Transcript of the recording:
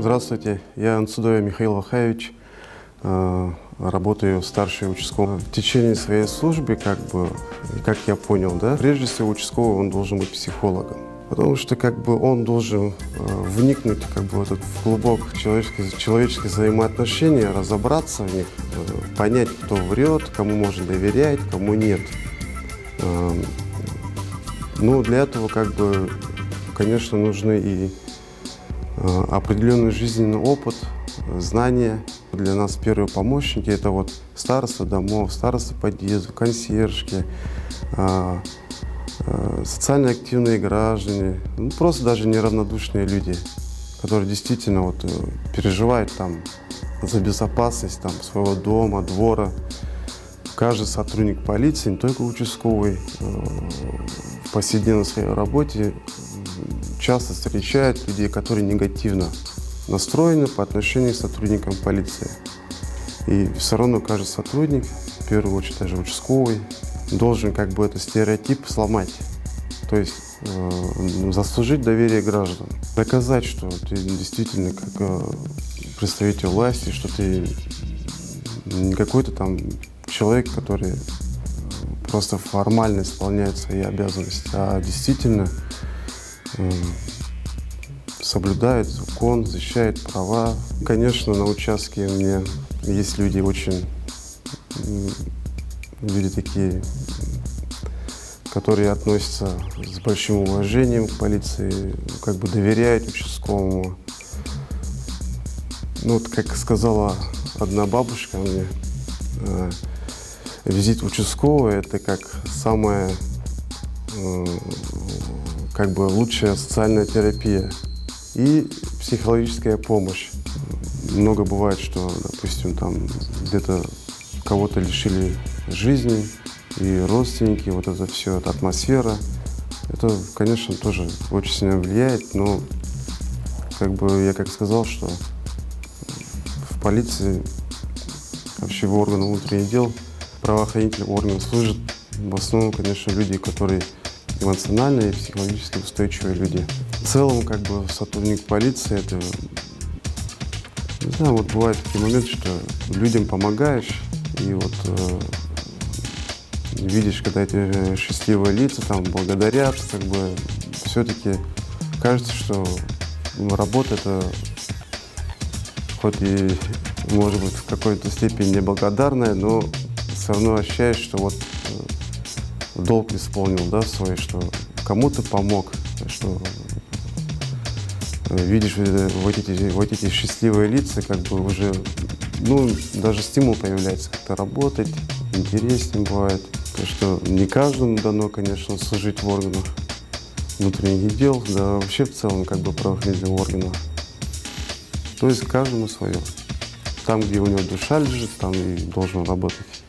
Здравствуйте, я Ансудоев Михаил Вахаевич, работаю старшим участковым. В течение своей службы, как я понял, да, прежде всего участковый он должен быть психологом, потому что он должен вникнуть в глубокие человеческие взаимоотношения, разобраться в них, понять, кто врет, кому можно доверять, кому нет. Но для этого, конечно, нужны и определенный жизненный опыт, знания. Для нас первые помощники — это староста домов, староста подъездов, консьержки, социально активные граждане, просто даже неравнодушные люди, которые действительно переживают за безопасность своего дома, двора. Каждый сотрудник полиции, не только участковый, в повседневной своей работе часто встречает людей, которые негативно настроены по отношению к сотрудникам полиции. И все равно каждый сотрудник, в первую очередь даже участковый, должен этот стереотип сломать. То есть заслужить доверие граждан. Доказать, что ты действительно как представитель власти, что ты не какой-то человек, который просто формально исполняет свои обязанности, а действительно соблюдает закон, защищает права. Конечно, на участке у меня есть люди такие, которые относятся с большим уважением к полиции, доверяют участковому. Как сказала одна бабушка мне, визит участкового — это как самая лучшая социальная терапия и психологическая помощь. Много бывает, что, допустим, где-то кого-то лишили жизни, и родственники, это все, эта атмосфера, это, конечно, тоже очень сильно влияет, но я сказал, что в полиции, вообще в органах внутренних дел, правоохранительных органов служат в основном, конечно, люди, которые эмоциональные и психологически устойчивые люди. В целом, сотрудник полиции, это, не знаю, бывают такие моменты, что людям помогаешь, и видишь, когда эти счастливые лица благодарят, все-таки кажется, что работа — это хоть и, может быть, в какой-то степени неблагодарная, но все равно ощущаешь, что долг исполнил, да, свой, что кому-то помог, что видишь эти счастливые лица, уже, даже стимул появляется как-то работать, интереснее бывает. Потому что не каждому дано, конечно, служить в органах внутренних дел, да вообще в целом правоохранительных органах. То есть каждому свое. Там, где у него душа лежит, там и должен работать.